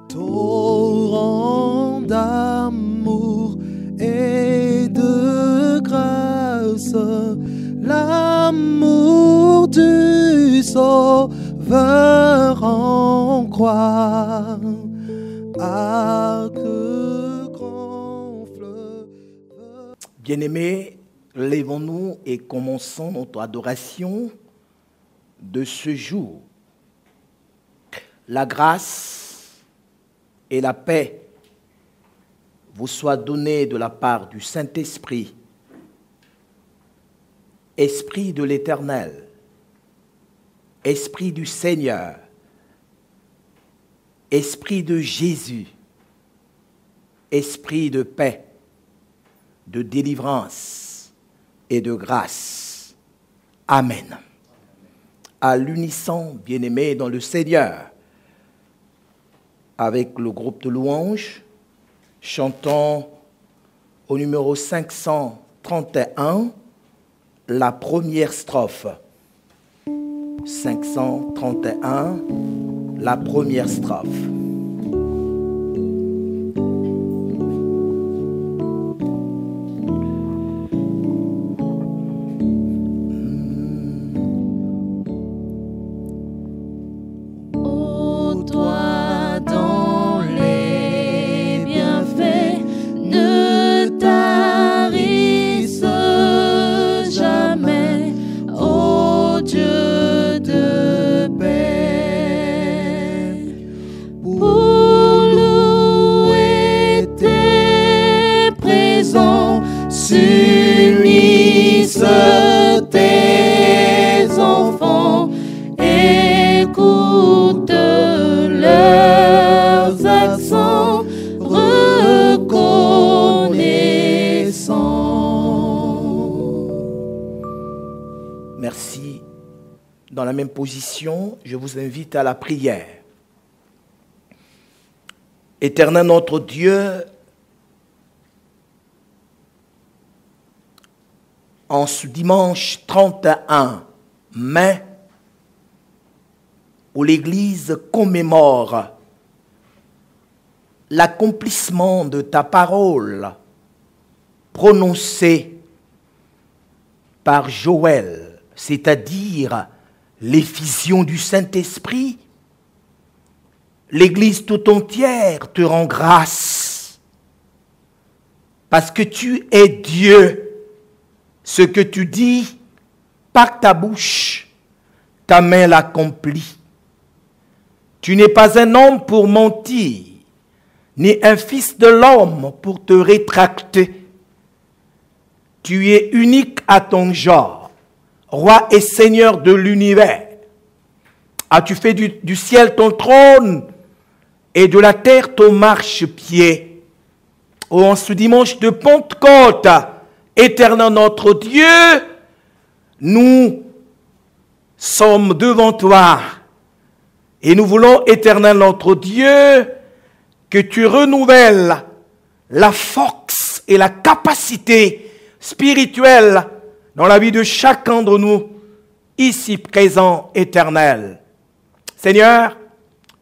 Torrent d'amour et de grâce, l'amour du Sauveur en croix. Ah, que grand fleuve. Bien-aimés, lèvons-nous et commençons notre adoration de ce jour. La grâce et la paix vous soient données de la part du Saint-Esprit, Esprit de l'Éternel, Esprit du Seigneur, Esprit de Jésus, Esprit de paix, de délivrance et de grâce. Amen. À l'unisson, bien-aimés dans le Seigneur, avec le groupe de louanges, chantons au numéro 531 la première strophe. 531, la première strophe. Tes enfants, écoute leurs accents reconnaissants. Merci. Dans la même position, je vous invite à la prière. Éternel notre Dieu, en ce dimanche 31 mai, où l'Église commémore l'accomplissement de ta parole prononcée par Joël, c'est-à-dire l'effusion du Saint-Esprit, l'Église tout entière te rend grâce parce que tu es Dieu. Ce que tu dis par ta bouche, ta main l'accomplit. Tu n'es pas un homme pour mentir, ni un fils de l'homme pour te rétracter. Tu es unique à ton genre, roi et seigneur de l'univers. As-tu fait du ciel ton trône et de la terre ton marchepied? Oh, en ce dimanche de Pentecôte, Éternel notre Dieu, nous sommes devant toi et nous voulons, Éternel notre Dieu, que tu renouvelles la force et la capacité spirituelle dans la vie de chacun de nous, ici présent, Éternel. Seigneur,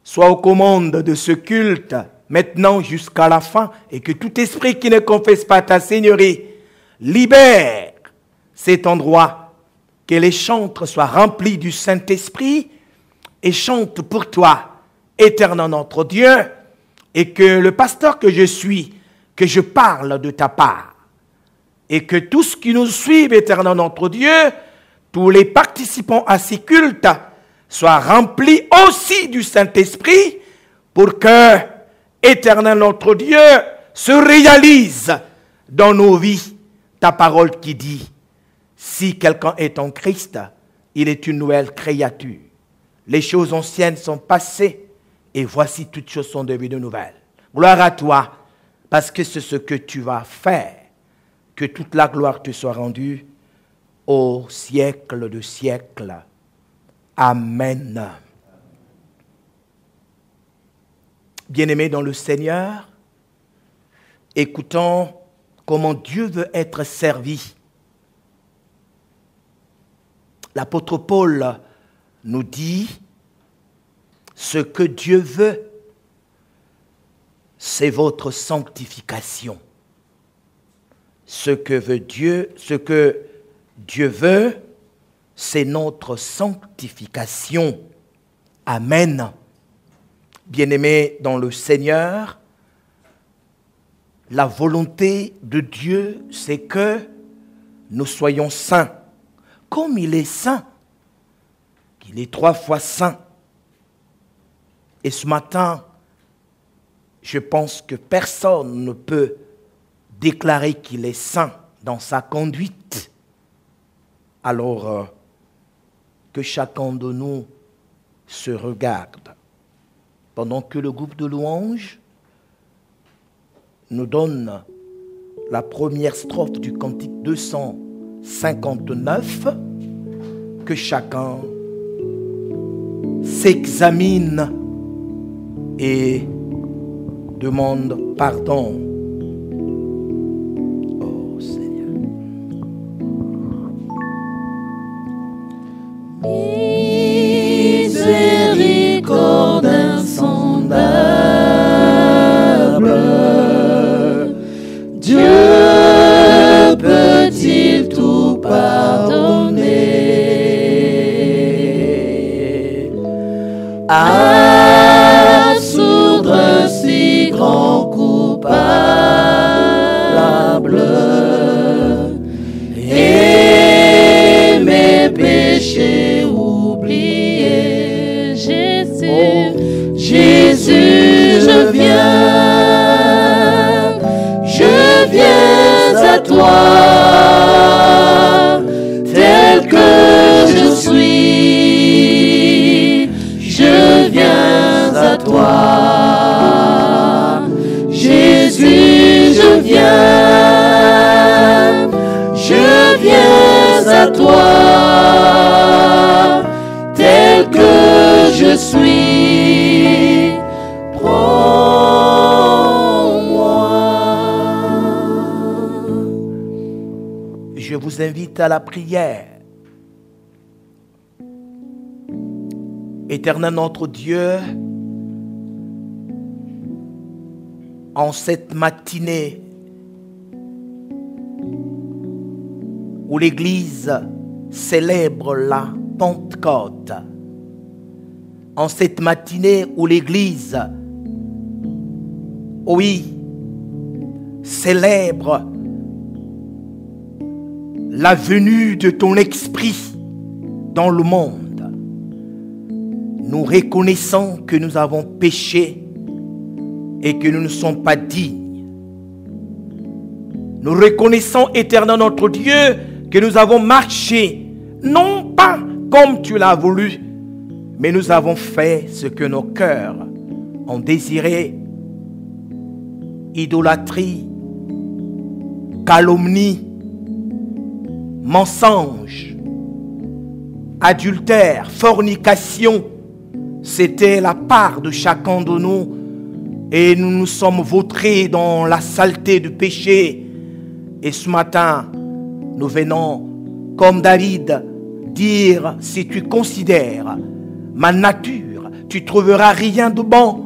sois aux commandes de ce culte, maintenant jusqu'à la fin, et que tout esprit qui ne confesse pas ta Seigneurie libère cet endroit, que les chantres soient remplis du Saint-Esprit et chantent pour toi, Éternel notre Dieu, et que le pasteur que je suis, que je parle de ta part, et que tous qui nous suivent, Éternel notre Dieu, tous les participants à ces cultes, soient remplis aussi du Saint-Esprit pour que, Éternel notre Dieu, se réalise dans nos vies ta parole qui dit, si quelqu'un est en Christ, il est une nouvelle créature. Les choses anciennes sont passées et voici toutes choses sont devenues nouvelles. Gloire à toi, parce que c'est ce que tu vas faire. Que toute la gloire te soit rendue au siècle de siècles. Amen. Bien-aimés dans le Seigneur, écoutons comment Dieu veut être servi. L'apôtre Paul nous dit ce que Dieu veut c'est votre sanctification. Ce que Dieu veut, c'est notre sanctification. Amen. Bien-aimés dans le Seigneur, la volonté de Dieu, c'est que nous soyons saints, comme il est saint, qu'il est 3 fois saint. Et ce matin, je pense que personne ne peut déclarer qu'il est saint dans sa conduite. Alors que chacun de nous se regarde. Pendant que le groupe de louanges nous donne la première strophe du cantique 259, que chacun s'examine et demande pardon. Oh Seigneur. Miséricorde insondable, Dieu peut-il tout pardonner? Absoudre si grand coupable et mes péchés oubliés. Jésus, Jésus, je viens à toi, tel que je suis, je viens à toi. Jésus, je viens à toi, tel que je suis. Je vous invite à la prière. Éternel notre Dieu, en cette matinée où l'Église célèbre la Pentecôte, en cette matinée où l'Église, oui, célèbre la venue de ton esprit dans le monde, nous reconnaissons que nous avons péché et que nous ne sommes pas dignes. Nous reconnaissons, éternel notre Dieu, que nous avons marché, non pas comme tu l'as voulu, mais nous avons fait ce que nos cœurs ont désiré. Idolâtrie, calomnie, mensonge, adultère, fornication, c'était la part de chacun de nous et nous nous sommes vautrés dans la saleté du péché. Et ce matin, nous venons, comme David, dire, si tu considères ma nature, tu trouveras rien de bon,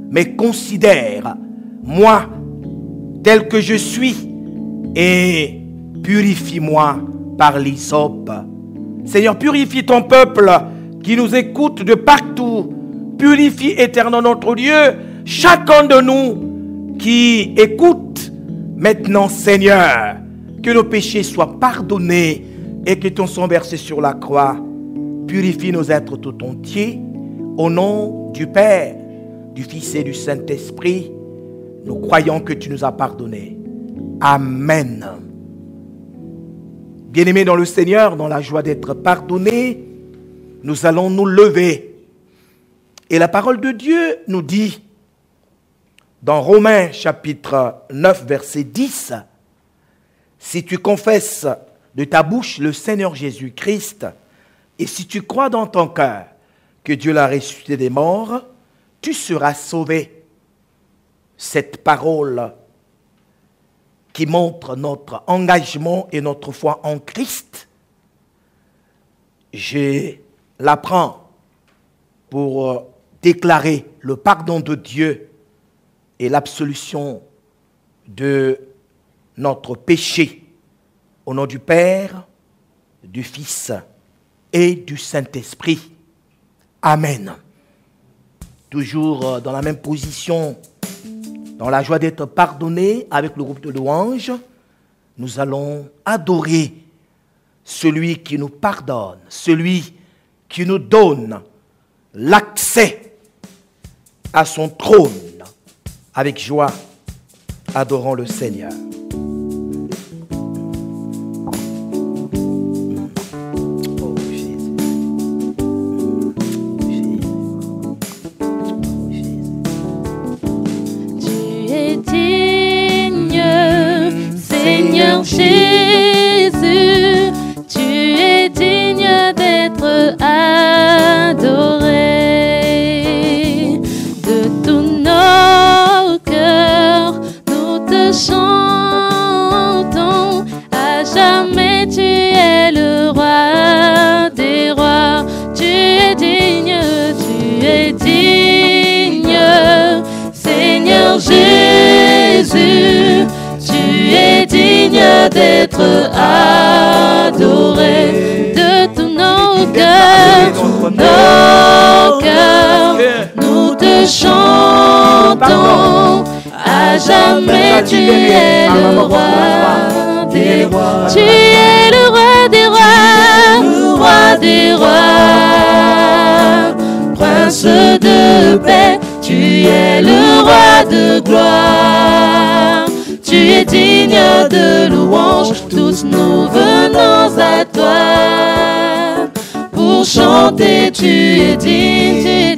mais considère moi tel que je suis et purifie-moi par l'hysope. Seigneur, purifie ton peuple qui nous écoute de partout. Purifie, éternel notre Dieu, chacun de nous qui écoute maintenant, Seigneur, que nos péchés soient pardonnés et que ton sang versé sur la croix purifie nos êtres tout entiers. Au nom du Père, du Fils et du Saint-Esprit, nous croyons que tu nous as pardonnés. Amen. Bien-aimés dans le Seigneur, dans la joie d'être pardonnés, nous allons nous lever. Et la parole de Dieu nous dit, dans Romains chapitre 9, verset 10, « Si tu confesses de ta bouche le Seigneur Jésus-Christ, et si tu crois dans ton cœur que Dieu l'a ressuscité des morts, tu seras sauvé. » Cette parole qui montre notre engagement et notre foi en Christ, je la prends pour déclarer le pardon de Dieu et l'absolution de notre péché. Au nom du Père, du Fils et du Saint-Esprit. Amen. Toujours dans la même position, dans la joie d'être pardonné avec le groupe de louanges, nous allons adorer celui qui nous pardonne, celui qui nous donne l'accès à son trône. Avec joie, adorons le Seigneur. Seigneur Jésus, tu es digne d'être adoré. De tous nos cœurs, nous te chantons. À jamais tu es le roi des rois. Tu es digne, Seigneur Jésus. Tu es digne d'être adoré. De tous nos cœurs, nous te chantons. À jamais tu es le roi des rois. Tu es le roi des rois, le roi des rois. Prince de paix, tu es le roi de gloire. Tu es digne de louange, tous nous venons à toi. Pour chanter, tu es digne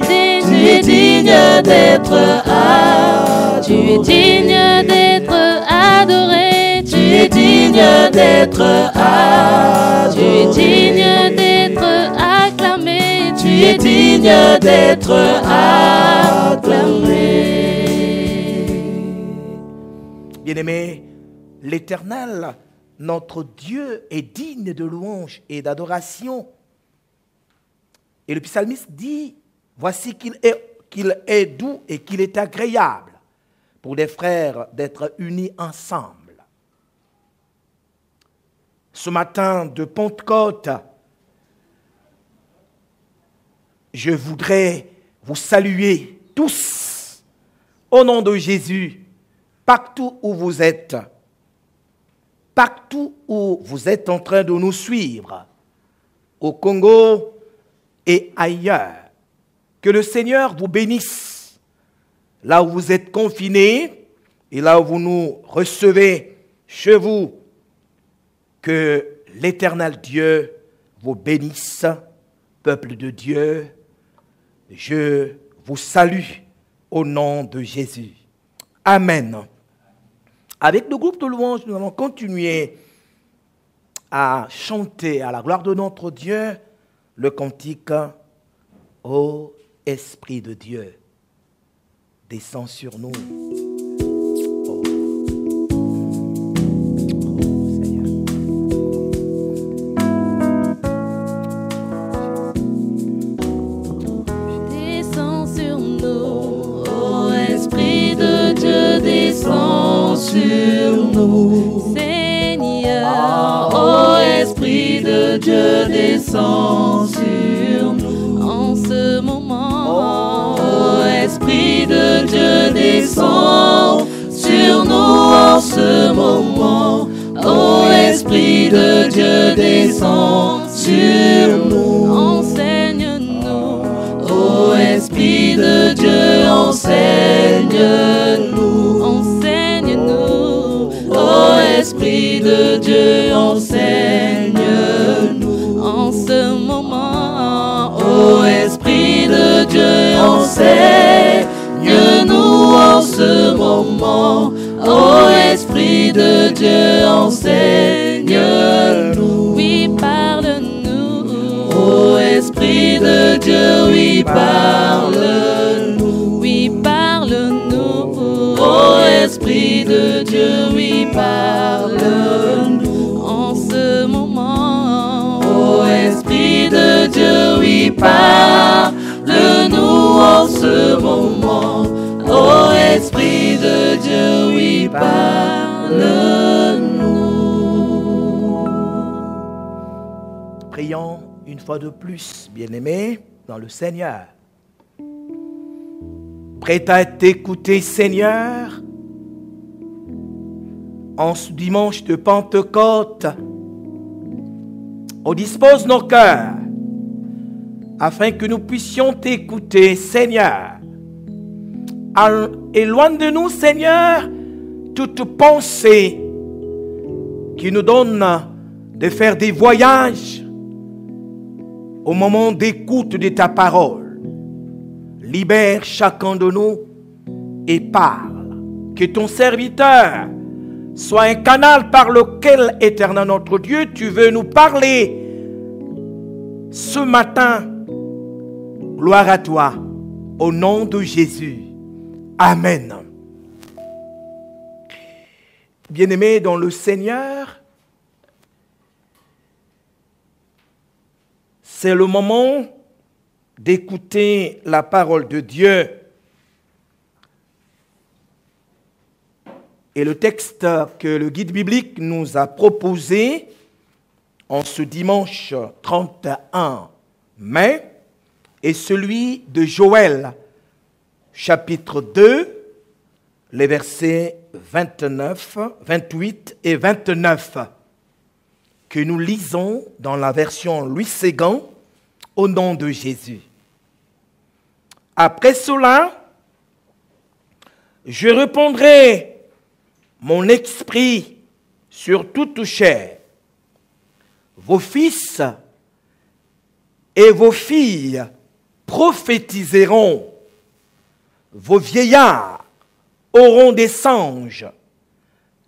d'être adoré. Tu es digne d'être adoré. Tu es digne d'être adoré. Tu es digne d'être acclamé. Tu es digne d'être acclamé. Bien-aimés, l'Éternel, notre Dieu, est digne de louange et d'adoration. Et le psalmiste dit, voici qu'il est doux et qu'il est agréable pour des frères d'être unis ensemble. Ce matin de Pentecôte, je voudrais vous saluer tous au nom de Jésus. Partout où vous êtes en train de nous suivre, au Congo et ailleurs, que le Seigneur vous bénisse, là où vous êtes confinés et là où vous nous recevez chez vous, que l'Éternel Dieu vous bénisse, peuple de Dieu. Je vous salue au nom de Jésus. Amen. Avec le groupe de louanges, nous allons continuer à chanter à la gloire de notre Dieu le cantique « Ô Esprit de Dieu, descends sur nous ». Descends sur nous, Seigneur. Ô Esprit de Dieu, descends sur nous. En ce moment, ô Esprit de Dieu, descends sur nous. En ce moment, ô Esprit de Dieu, descends sur nous. Enseigne-nous, ô Esprit de Dieu, enseigne-nous. Esprit de Dieu, enseigne-nous en ce moment. Ô Esprit de Dieu, enseigne-nous en ce moment. Ô Esprit de Dieu, enseigne-nous. Oui, parle-nous. Ô Esprit de Dieu, oui, parle-nous. Oui, parle-nous. Ô Esprit de Dieu, oui, parle-nous en ce moment. Ô Esprit de Dieu, oui, parle-nous en ce moment. Ô Esprit fois de plus, bien-aimé, dans le Seigneur. Prêt à t'écouter, Seigneur, en ce dimanche de Pentecôte, on dispose nos cœurs afin que nous puissions t'écouter, Seigneur. Éloigne de nous, Seigneur, toute pensée qui nous donne de faire des voyages au moment d'écoute de ta parole. Libère chacun de nous et parle. Que ton serviteur soit un canal par lequel, éternel notre Dieu, tu veux nous parler ce matin. Gloire à toi, au nom de Jésus. Amen. Bien-aimés dans le Seigneur, c'est le moment d'écouter la parole de Dieu. Et le texte que le guide biblique nous a proposé en ce dimanche 31 mai est celui de Joël, chapitre 2, les versets 29, 28 et 29, que nous lisons dans la version Louis Séguin, au nom de Jésus. Après cela, je répandrai mon esprit sur toute chair. Vos fils et vos filles prophétiseront. Vos vieillards auront des songes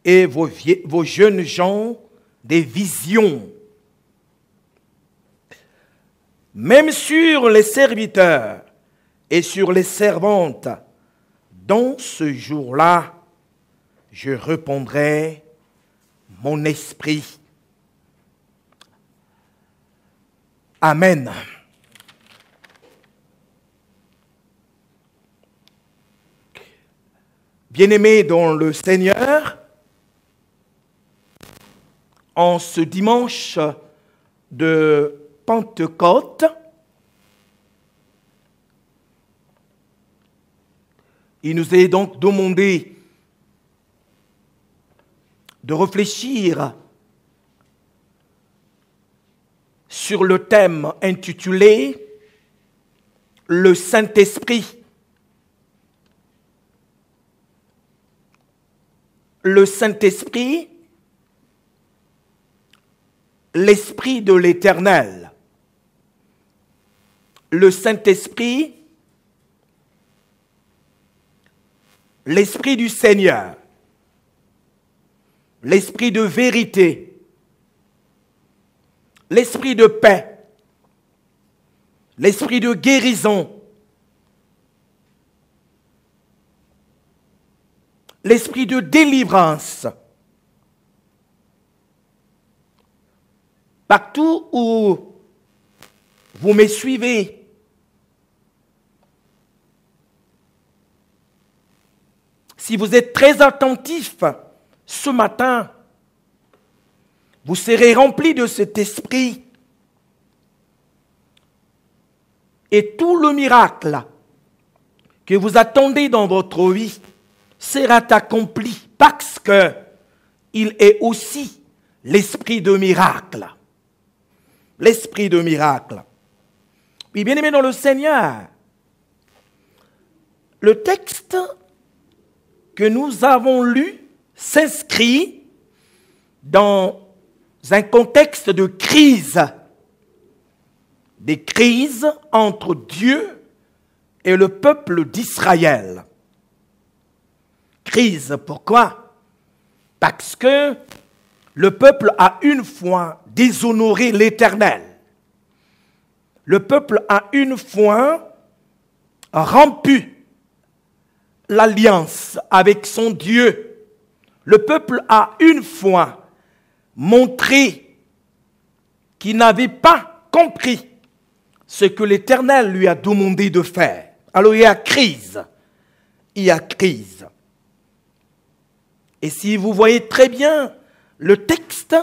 et vos jeunes gens des visions. Même sur les serviteurs et sur les servantes, dans ce jour-là, je répandrai mon esprit. Amen. Bien-aimés dans le Seigneur, en ce dimanche de Pentecôte, il nous est donc demandé de réfléchir sur le thème intitulé « Le Saint-Esprit ». Le Saint-Esprit, l'Esprit de l'Éternel. Le Saint-Esprit, l'Esprit du Seigneur. L'Esprit de vérité. L'Esprit de paix. L'Esprit de guérison. L'Esprit de délivrance. Partout où vous me suivez, si vous êtes très attentif ce matin, vous serez remplis de cet esprit et tout le miracle que vous attendez dans votre vie sera accompli parce que il est aussi l'esprit de miracle. L'esprit de miracle. Oui, bien aimé dans le Seigneur, le texte que nous avons lu s'inscrit dans un contexte de crise. Des crises entre Dieu et le peuple d'Israël. Crise, pourquoi? Parce que le peuple a une fois déshonoré l'Éternel. Le peuple a une fois rompu l'alliance avec son Dieu. Le peuple a une fois montré qu'il n'avait pas compris ce que l'Éternel lui a demandé de faire. Alors il y a crise. Il y a crise. Et si vous voyez très bien le texte,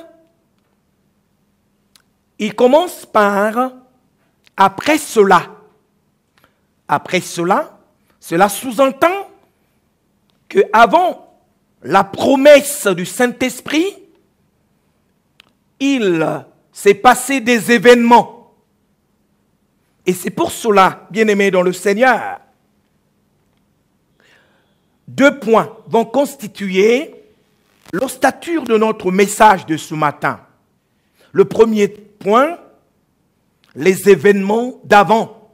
il commence par après cela, cela sous-entend que avant la promesse du Saint-Esprit, il s'est passé des événements. Et c'est pour cela, bien-aimés dans le Seigneur, 2 points vont constituer l'ossature de notre message de ce matin. Le premier point, les événements d'avant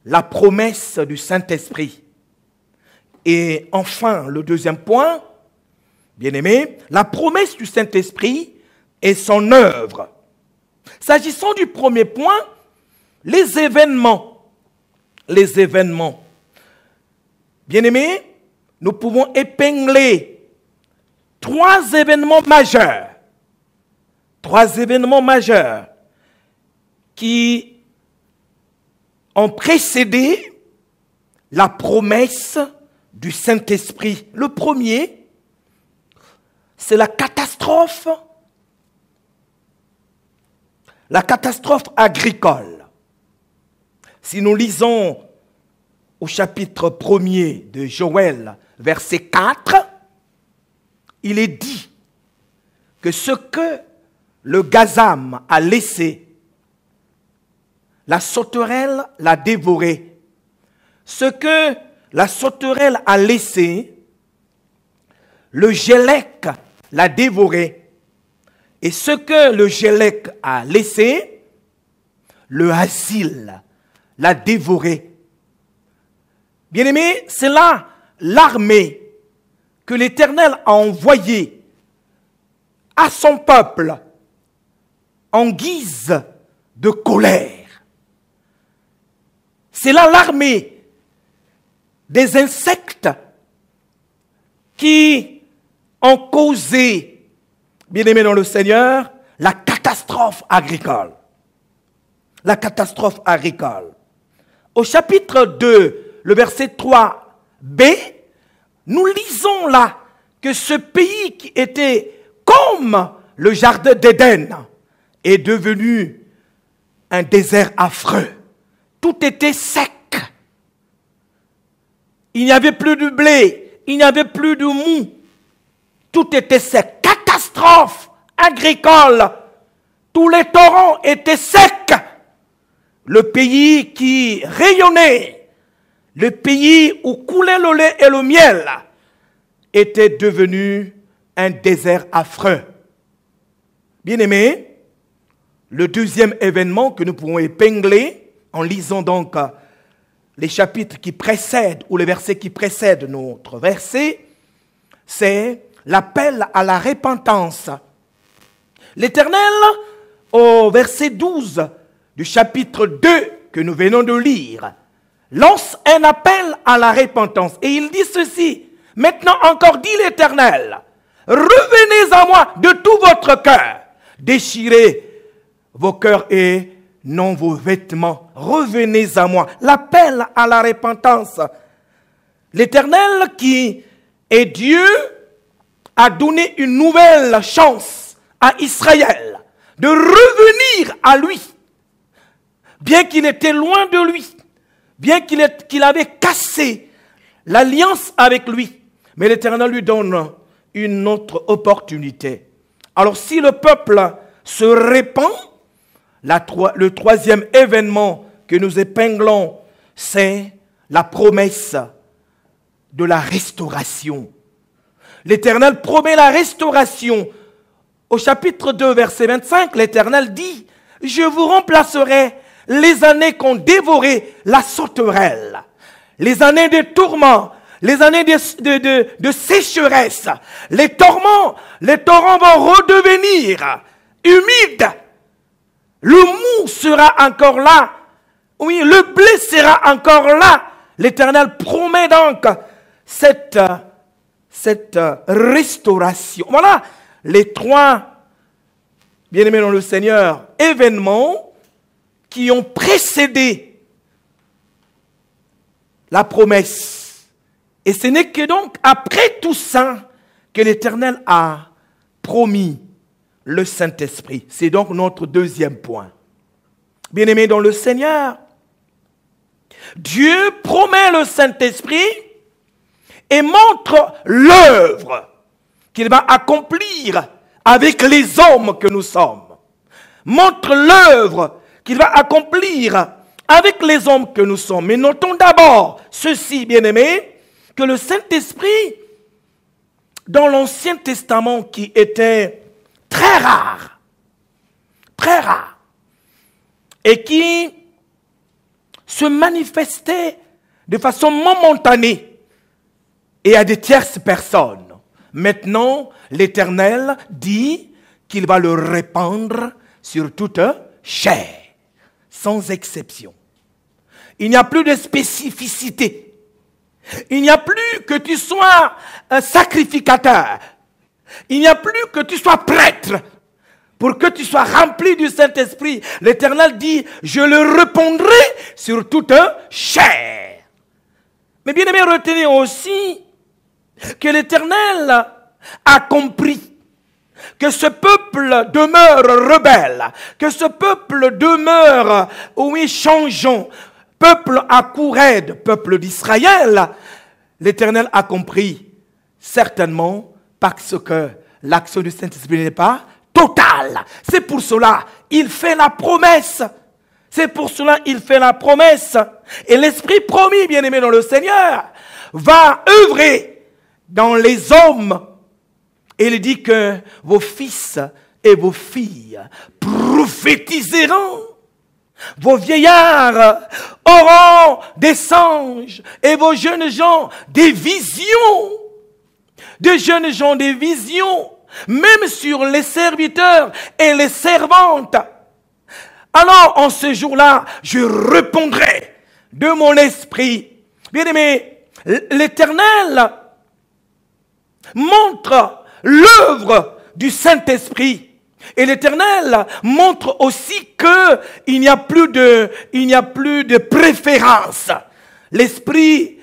la promesse du Saint-Esprit. Et enfin, le deuxième point, bien-aimés, la promesse du Saint-Esprit et son œuvre. S'agissant du premier point, les événements. Bien-aimés, nous pouvons épingler 3 événements majeurs. 3 événements majeurs qui ont précédé la promesse du Saint-Esprit. Le premier, c'est la catastrophe agricole. Si nous lisons au chapitre 1er de Joël, verset 4, il est dit que ce que le gazam a laissé, la sauterelle l'a dévoré. Ce que la sauterelle a laissé, le gélec l'a dévoré. Et ce que le gélec a laissé, le asile l'a dévoré. Bien-aimés, c'est là l'armée que l'Éternel a envoyée à son peuple en guise de colère. C'est là l'armée des insectes qui ont causé, bien-aimés dans le Seigneur, la catastrophe agricole. La catastrophe agricole. Au chapitre 2, le verset 3b, nous lisons là que ce pays qui était comme le jardin d'Éden est devenu un désert affreux. Tout était sec. Il n'y avait plus de blé, il n'y avait plus de mou. Tout était sec. Catastrophe agricole. Tous les torrents étaient secs. Le pays qui rayonnait, le pays où coulait le lait et le miel, était devenu un désert affreux. Bien-aimés, le deuxième événement que nous pouvons épingler, en lisant donc les chapitres qui précèdent, ou les versets qui précèdent notre verset, c'est l'appel à la repentance. L'Éternel, au verset 12 du chapitre 2 que nous venons de lire, lance un appel à la repentance. Et il dit ceci: maintenant encore, dit l'Éternel, revenez à moi de tout votre cœur, déchirez vos cœurs et non vos vêtements, revenez à moi. L'appel à la repentance. L'Éternel qui est Dieu a donné une nouvelle chance à Israël de revenir à lui. Bien qu'il était loin de lui, bien qu'il avait cassé l'alliance avec lui, mais l'Éternel lui donne une autre opportunité. Alors si le peuple se répand, le troisième événement que nous épinglons, c'est la promesse de la restauration. L'Éternel promet la restauration. Au chapitre 2, verset 25, l'Éternel dit: je vous remplacerai les années qu'ont dévoré la sauterelle, les années de tourments, les années de sécheresse, les torrents vont redevenir humides. Le mou sera encore là. Oui, le blé sera encore là. L'Éternel promet donc cette restauration. Voilà les 3, bien-aimés dans le Seigneur, événements qui ont précédé la promesse. Et ce n'est que donc après tout ça que l'Éternel a promis le Saint-Esprit. C'est donc notre deuxième point. Bien-aimés dans le Seigneur, Dieu promet le Saint-Esprit et montre l'œuvre qu'il va accomplir avec les hommes que nous sommes. Montre l'œuvre qu'il va accomplir avec les hommes que nous sommes. Mais notons d'abord ceci, bien-aimés, que le Saint-Esprit, dans l'Ancien Testament, qui était très rare, et qui se manifestait de façon momentanée et à des tierces personnes. Maintenant, l'Éternel dit qu'il va le répandre sur toute chair, sans exception. Il n'y a plus de spécificité. Il n'y a plus que tu sois un sacrificateur. Il n'y a plus que tu sois prêtre. Pour que tu sois rempli du Saint-Esprit, l'Éternel dit, je le répandrai sur toute chair. Mais bien aimé, retenez aussi que l'Éternel a compris que ce peuple demeure rebelle, que ce peuple demeure, oui, changeant, peuple à cou raide, peuple d'Israël. L'Éternel a compris, certainement, parce que l'action du Saint-Esprit n'est pas totale. C'est pour cela il fait la promesse. C'est pour cela il fait la promesse. Et l'Esprit promis, bien-aimé dans le Seigneur, va œuvrer dans les hommes. Et il dit que vos fils et vos filles prophétiseront. Vos vieillards auront des songes et vos jeunes gens des visions. Des jeunes gens des visions. Même sur les serviteurs et les servantes. Alors, en ce jour-là, je répondrai de mon esprit. Bien-aimé, l'Éternel montre l'œuvre du Saint-Esprit. Et l'Éternel montre aussi qu'il n'y a plus de préférence. L'Esprit,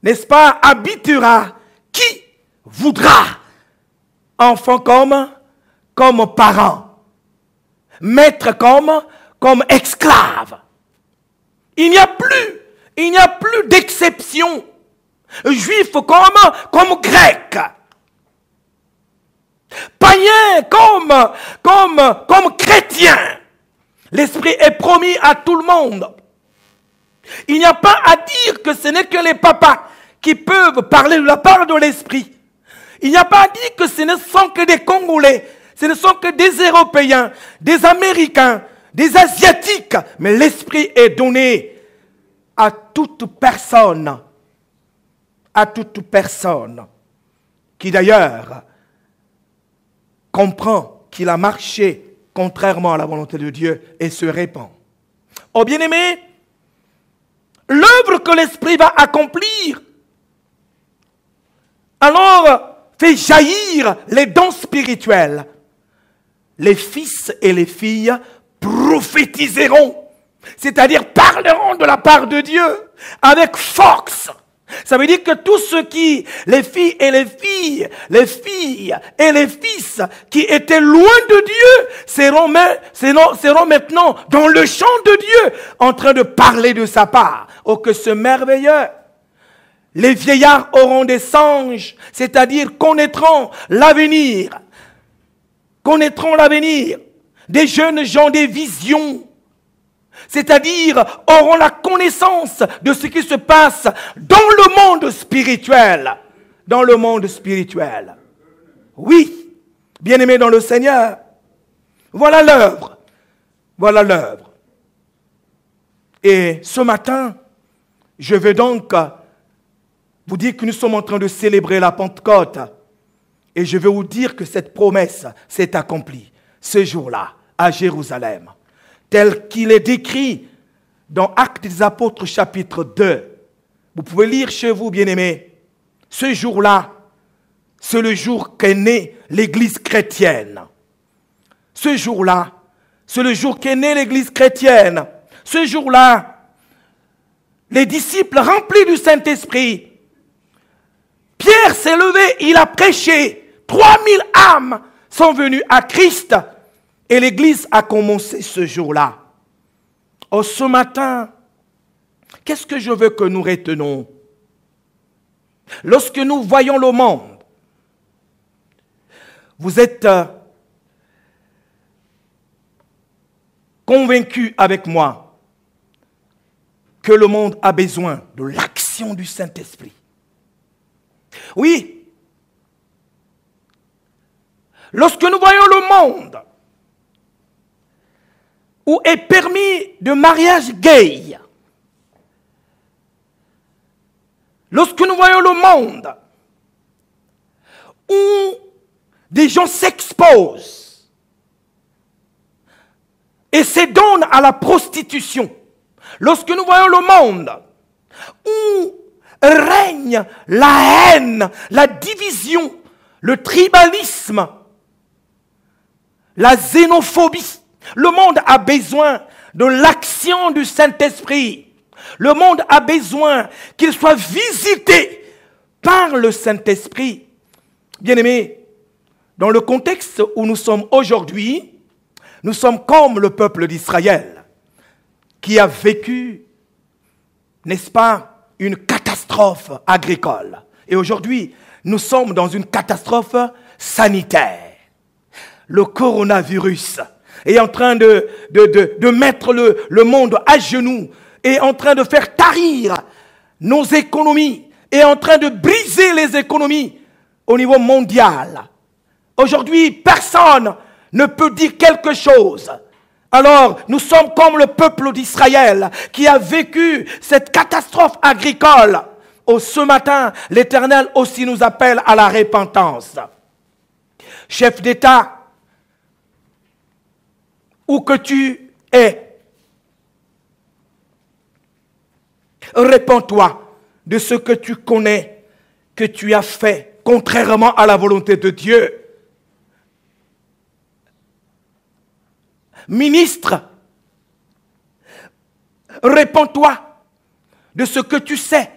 n'est-ce pas, habitera qui voudra. Enfant comme parent. Maître comme esclave. Il n'y a plus d'exception. Juif comme grec. Païen comme chrétien. L'Esprit est promis à tout le monde. Il n'y a pas à dire que ce n'est que les papas qui peuvent parler de la part de l'Esprit. Il n'y a pas à dire que ce ne sont que des Congolais, ce ne sont que des Européens, des Américains, des Asiatiques. Mais l'Esprit est donné à toute personne qui d'ailleurs comprend qu'il a marché contrairement à la volonté de Dieu et se répand. Oh bien-aimé, l'œuvre que l'Esprit va accomplir, alors fait jaillir les dons spirituels. Les fils et les filles prophétiseront, c'est-à-dire parleront de la part de Dieu avec force. Ça veut dire que tous ceux qui, les filles et les filles et les fils qui étaient loin de Dieu seront maintenant dans le champ de Dieu en train de parler de sa part. Oh, que c'est merveilleux! Les vieillards auront des songes, c'est-à-dire connaîtront l'avenir. Connaîtront l'avenir. Des jeunes gens des visions. C'est-à-dire auront la connaissance de ce qui se passe dans le monde spirituel. Dans le monde spirituel. Oui, bien-aimés dans le Seigneur. Voilà l'œuvre. Voilà l'œuvre. Et ce matin, je vais donc vous dire que nous sommes en train de célébrer la Pentecôte. Et je vais vous dire que cette promesse s'est accomplie ce jour-là à Jérusalem. Tel qu'il est décrit dans Actes des Apôtres chapitre 2. Vous pouvez lire chez vous, bien-aimés. Ce jour-là, c'est le jour qu'est née l'Église chrétienne. Ce jour-là, c'est le jour qu'est née l'Église chrétienne. Ce jour-là, les disciples remplis du Saint-Esprit, Pierre s'est levé, il a prêché. 3000 âmes sont venues à Christ. Et l'Église a commencé ce jour-là. Oh, ce matin, Qu'est-ce que je veux que nous retenons? Lorsque nous voyons le monde, vous êtes convaincus avec moi que le monde a besoin de l'action du Saint-Esprit. Oui, lorsque nous voyons le monde où est permis de mariage gay, lorsque nous voyons le monde où des gens s'exposent et se donnent à la prostitution, lorsque nous voyons le monde où règne la haine, la division, le tribalisme, la xénophobie, le monde a besoin de l'action du Saint-Esprit. Le monde a besoin qu'il soit visité par le Saint-Esprit. Bien-aimés, dans le contexte où nous sommes aujourd'hui, nous sommes comme le peuple d'Israël qui a vécu, n'est-ce pas, une catastrophe agricole. Et aujourd'hui, nous sommes dans une catastrophe sanitaire. Le coronavirus est en train de mettre le monde à genoux, est en train de faire tarir nos économies, est en train de briser les économies au niveau mondial. Aujourd'hui, personne ne peut dire quelque chose. Alors, nous sommes comme le peuple d'Israël qui a vécu cette catastrophe agricole. Oh, ce matin, l'Éternel aussi nous appelle à la repentance. Chef d'État, où que tu es, répands-toi de ce que tu connais, que tu as fait, contrairement à la volonté de Dieu. Ministre, répands-toi de ce que tu sais,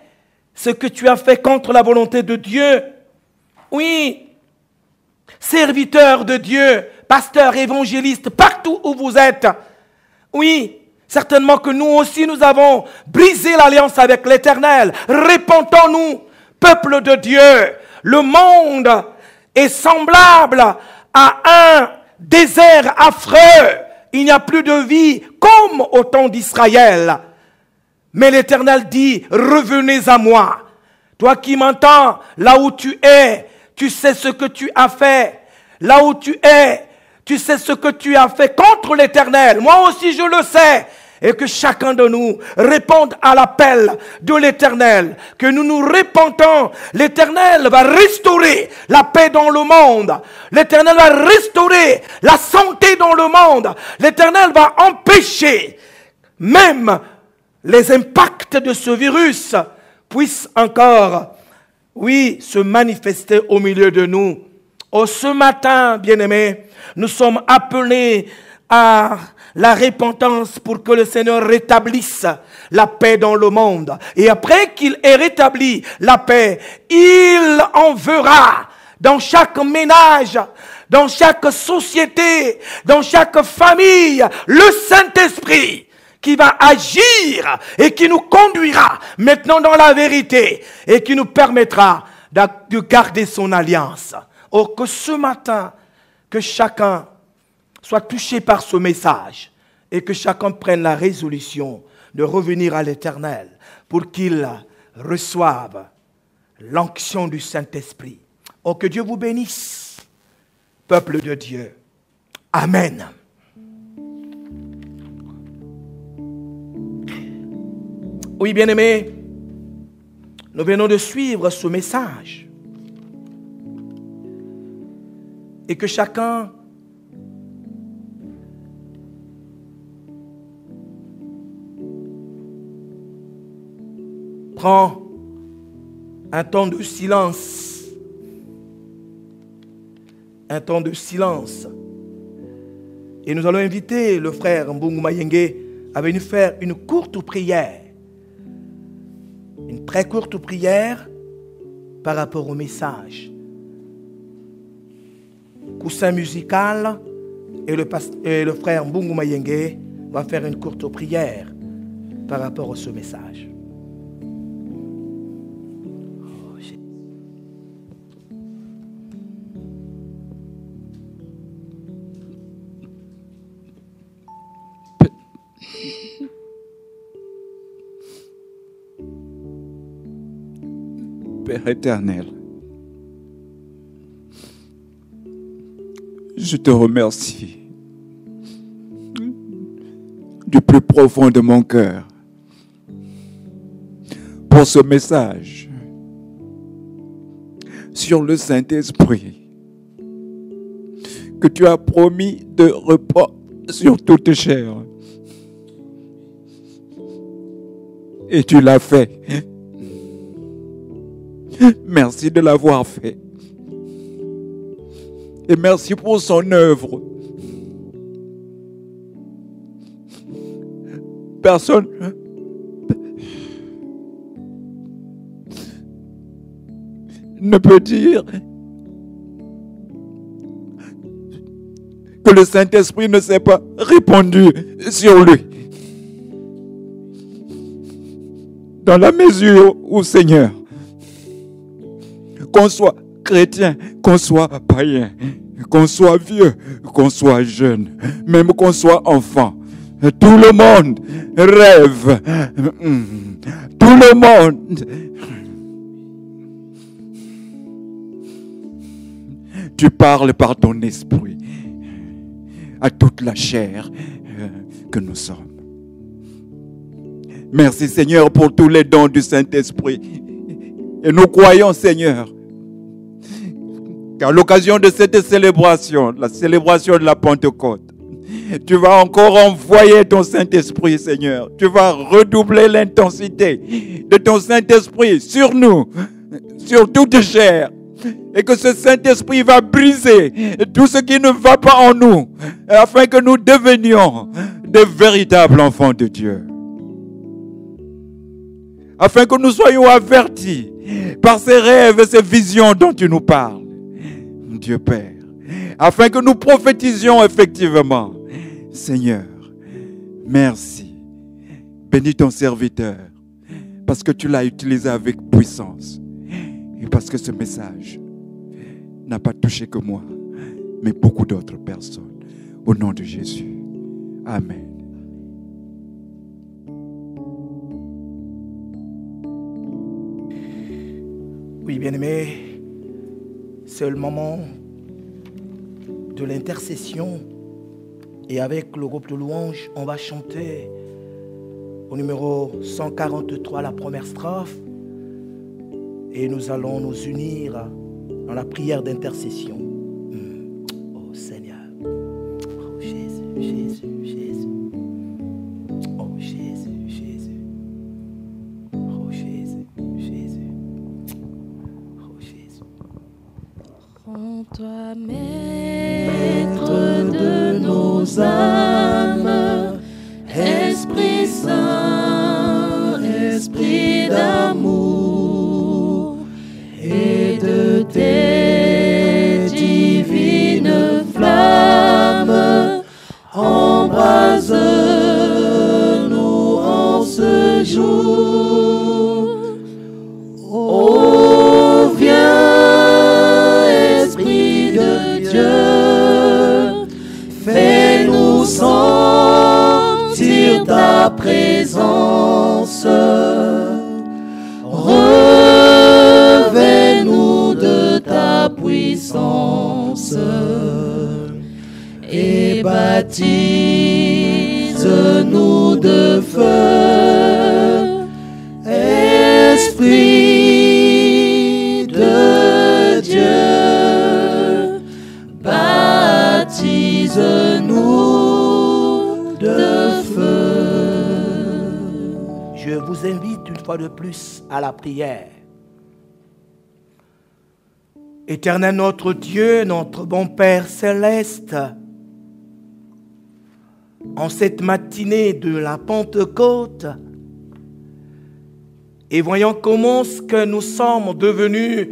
ce que tu as fait contre la volonté de Dieu. Oui, serviteur de Dieu, pasteur, évangéliste, partout où vous êtes. Oui, certainement que nous aussi, nous avons brisé l'alliance avec l'Éternel. Répentons-nous, peuple de Dieu. Le monde est semblable à un désert affreux. Il n'y a plus de vie comme au temps d'Israël. Mais l'Éternel dit, revenez à moi. Toi qui m'entends, là où tu es, tu sais ce que tu as fait. Là où tu es, tu sais ce que tu as fait contre l'Éternel. Moi aussi je le sais. Et que chacun de nous réponde à l'appel de l'Éternel. Que nous nous répandons. L'Éternel va restaurer la paix dans le monde. L'Éternel va restaurer la santé dans le monde. L'Éternel va empêcher même les impacts de ce virus puissent encore, oui, se manifester au milieu de nous. Oh, ce matin, bien-aimés, nous sommes appelés à la repentance pour que le Seigneur rétablisse la paix dans le monde. Et après qu'il ait rétabli la paix, il enverra dans chaque ménage, dans chaque société, dans chaque famille, le Saint-Esprit qui va agir et qui nous conduira maintenant dans la vérité et qui nous permettra de garder son alliance. Oh, que ce matin, que chacun soit touché par ce message et que chacun prenne la résolution de revenir à l'Éternel pour qu'il reçoive l'onction du Saint-Esprit. Oh, que Dieu vous bénisse, peuple de Dieu. Amen. Oui, bien-aimés, nous venons de suivre ce message. Et que chacun prend un temps de silence. Un temps de silence. Et nous allons inviter le frère Mbungu Mayenge à venir faire une courte prière. Une très courte prière par rapport au message. Coussin musical et le frère Mbungu Mayenge va faire une courte prière par rapport à ce message. Père éternel, je te remercie du plus profond de mon cœur pour ce message sur le Saint-Esprit que tu as promis de repas sur toute chair. Et tu l'as fait. Merci de l'avoir fait. Et merci pour son œuvre. Personne ne peut dire que le Saint-Esprit ne s'est pas répandu sur lui. Dans la mesure où, Seigneur, qu'on soit chrétien, qu'on soit païen, qu'on soit vieux, qu'on soit jeune, même qu'on soit enfant, tout le monde rêve. Tout le monde. Tu parles par ton esprit à toute la chair que nous sommes. Merci Seigneur pour tous les dons du Saint-Esprit. Et nous croyons Seigneur qu'à l'occasion de cette célébration, la célébration de la Pentecôte, tu vas encore envoyer ton Saint-Esprit Seigneur. Tu vas redoubler l'intensité de ton Saint-Esprit sur nous, sur toute chair. Et que ce Saint-Esprit va briser tout ce qui ne va pas en nous, afin que nous devenions de véritables enfants de Dieu. Afin que nous soyons avertis par ces rêves et ces visions dont tu nous parles, Dieu Père. Afin que nous prophétisions effectivement. Seigneur, merci. Bénis ton serviteur, parce que tu l'as utilisé avec puissance. Et parce que ce message n'a pas touché que moi, mais beaucoup d'autres personnes. Au nom de Jésus. Amen. Oui, bien-aimés, c'est le moment de l'intercession. Et avec le groupe de louanges, on va chanter au numéro 143, la première strophe. Et nous allons nous unir dans la prière d'intercession. Oh Seigneur. Oh Jésus, Jésus, Jésus. Oh Jésus, Jésus. Oh Jésus, Jésus. Oh Jésus. Rends-toi maître de nos âmes, Esprit Saint, Esprit d'amour, et de tes divines flammes, embrase-nous en ce jour. Oh, viens, Esprit de Dieu, fais-nous sentir ta présence. Revêt-nous de ta puissance et baptise-nous de feu, Esprit de Dieu, baptise-nous de feu. Je vous invite une fois de plus à la prière. Éternel notre Dieu, notre bon Père céleste, en cette matinée de la Pentecôte, et voyant comment ce que nous sommes devenus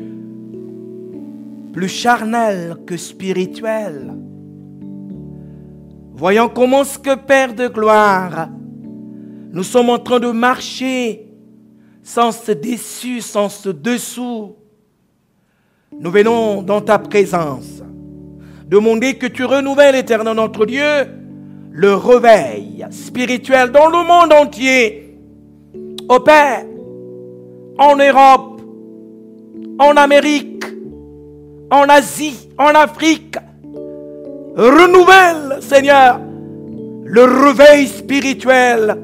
plus charnels que spirituels, voyant comment ce que Père de gloire, nous sommes en train de marcher sans se dessus, sans se dessous. Nous venons dans ta présence demander que tu renouvelles, Éternel notre Dieu, le réveil spirituel dans le monde entier. Ô Père, en Europe, en Amérique, en Asie, en Afrique. Renouvelle, Seigneur, le réveil spirituel.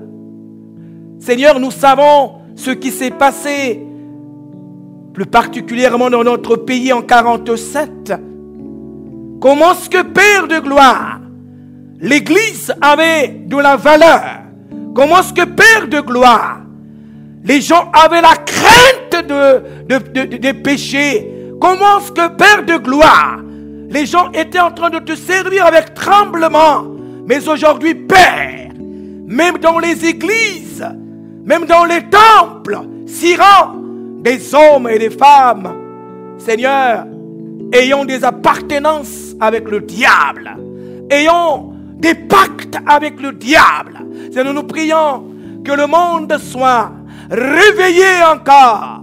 Seigneur, nous savons ce qui s'est passé, plus particulièrement dans notre pays en 1947. Comment est-ce que, Père de gloire, l'Église avait de la valeur? Comment est-ce que, Père de gloire, les gens avaient la crainte des péchés? Comment est-ce que, Père de gloire, les gens étaient en train de te servir avec tremblement? Mais aujourd'hui, Père, même dans les églises, même dans les temples, s'y rend des hommes et des femmes, Seigneur, ayant des appartenances avec le diable, ayant des pactes avec le diable. Seigneur, nous prions que le monde soit réveillé encore,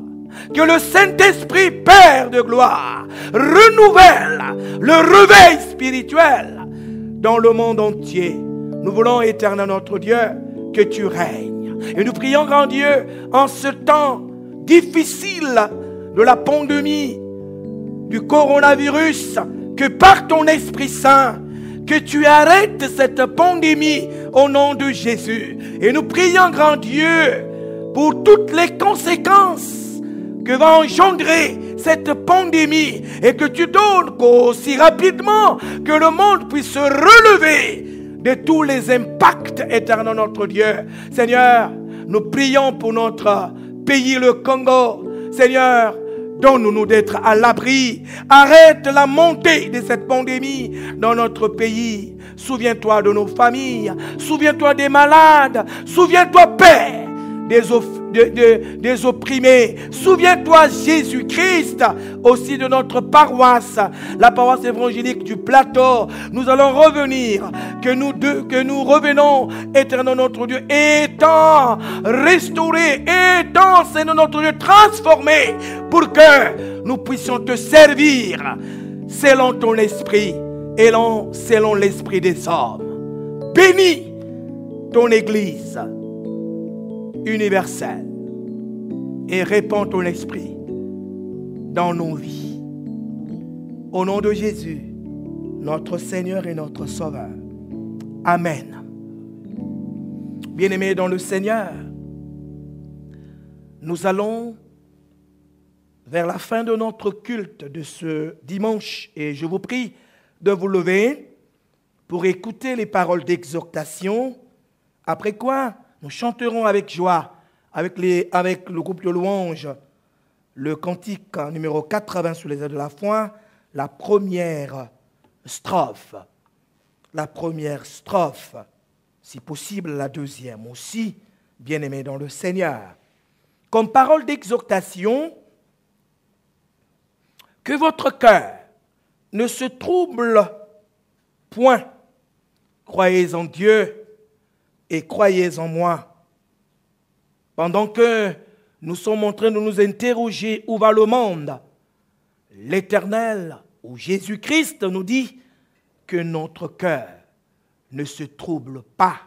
que le Saint-Esprit, Père de gloire, renouvelle le réveil spirituel dans le monde entier. Nous voulons, éternel notre Dieu, que tu règnes. Et nous prions, grand Dieu, en ce temps difficile de la pandémie du coronavirus, que par ton Esprit Saint, que tu arrêtes cette pandémie au nom de Jésus. Et nous prions, grand Dieu, pour toutes les conséquences que va engendrer cette pandémie, et que tu donnes aussi rapidement que le monde puisse se relever de tous les impacts, éternel notre Dieu. Seigneur, nous prions pour notre pays, le Congo. Seigneur, donne-nous d'être à l'abri. Arrête la montée de cette pandémie dans notre pays. Souviens-toi de nos familles. Souviens-toi des malades. Souviens-toi, Père, des opprimés. Souviens-toi, Jésus-Christ, aussi de notre paroisse, la paroisse évangélique du Plateau. Nous allons revenir, que nous revenons, éternel notre Dieu, étant restaurés, étant, Seigneur notre Dieu, transformés, pour que nous puissions te servir selon ton esprit et selon l'esprit des hommes. Bénis ton Église universelle et répands ton esprit dans nos vies. Au nom de Jésus, notre Seigneur et notre Sauveur. Amen. Bien-aimés dans le Seigneur, nous allons vers la fin de notre culte de ce dimanche et je vous prie de vous lever pour écouter les paroles d'exhortation, après quoi nous chanterons avec joie, avec le groupe de louanges, le cantique numéro 80 sur les airs de la foi, la première strophe. La première strophe, si possible la deuxième aussi, bien-aimés dans le Seigneur. Comme parole d'exhortation, que votre cœur ne se trouble point. Croyez en Dieu et croyez en moi. Pendant que nous sommes en train de nous interroger où va le monde, l'Éternel, ou Jésus-Christ, nous dit que notre cœur ne se trouble pas.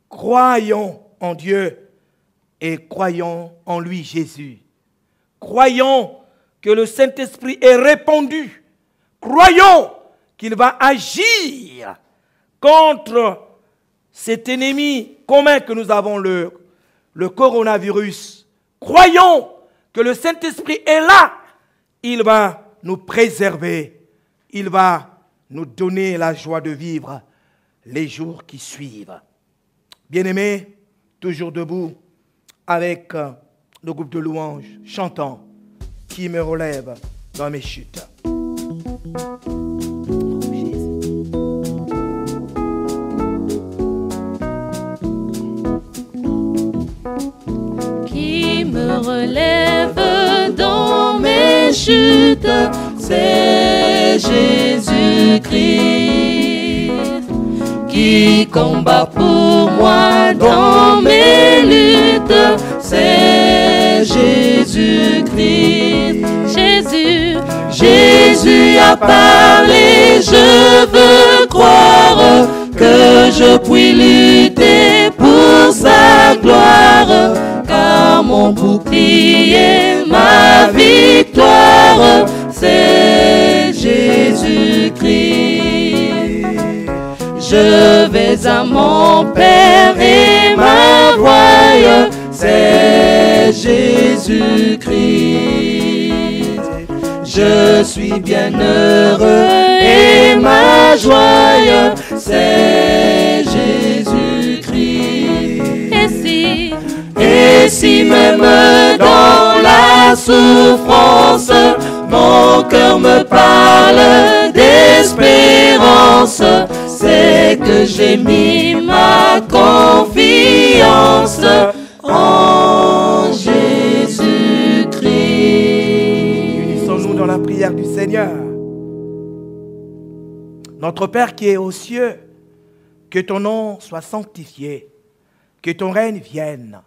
Croyons en Dieu et croyons en lui, Jésus. Croyons que le Saint-Esprit est répandu. Croyons qu'il va agir contre cet ennemi commun que nous avons, le coronavirus. Croyons que le Saint-Esprit est là. Il va nous préserver. Il va nous donner la joie de vivre les jours qui suivent. Bien-aimés, toujours debout avec le groupe de louanges, chantant « Qui me relève dans mes chutes ». Qui me relève dans mes chutes, c'est Jésus-Christ. Qui combat pour moi dans mes luttes, c'est Jésus-Christ. Jésus a parlé, je veux croire que je puis lutter pour sa gloire, car mon bouclier, ma vie à mon Père et ma voie, c'est Jésus-Christ. Je suis bien heureux et ma joie, c'est Jésus-Christ. Et si même dans la souffrance, mon cœur me parle d'espérance, c'est que j'ai mis ma confiance en Jésus-Christ. Unissons-nous dans la prière du Seigneur. Notre Père qui est aux cieux, que ton nom soit sanctifié, que ton règne vienne,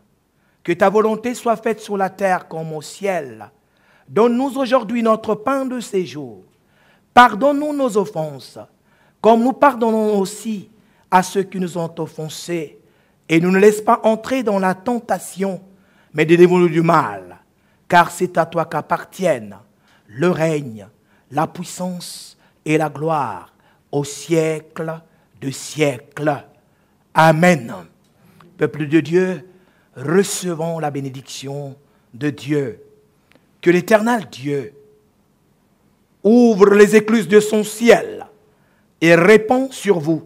que ta volonté soit faite sur la terre comme au ciel. Donne-nous aujourd'hui notre pain de ces jours. Pardonne-nous nos offenses, comme nous pardonnons aussi à ceux qui nous ont offensés. Et ne nous laisse pas entrer dans la tentation, mais délivre-nous du mal. Car c'est à toi qu'appartiennent le règne, la puissance et la gloire au siècle de siècles. Amen. Peuple de Dieu, recevons la bénédiction de Dieu. Que l'Éternel Dieu ouvre les écluses de son ciel et répand sur vous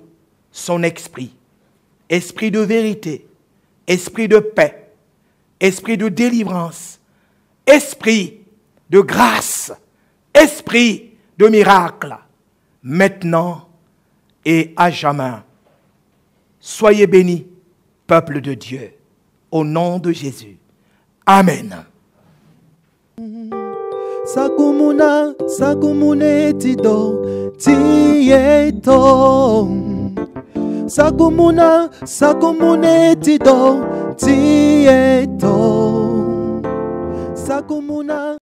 son esprit. Esprit de vérité, esprit de paix, esprit de délivrance, esprit de grâce, esprit de miracle, maintenant et à jamais. Soyez bénis, peuple de Dieu, au nom de Jésus. Amen. Sakumuna, sakumune tido, tieto. Sakumuna, sakumune tido, tieto. Sakumuna.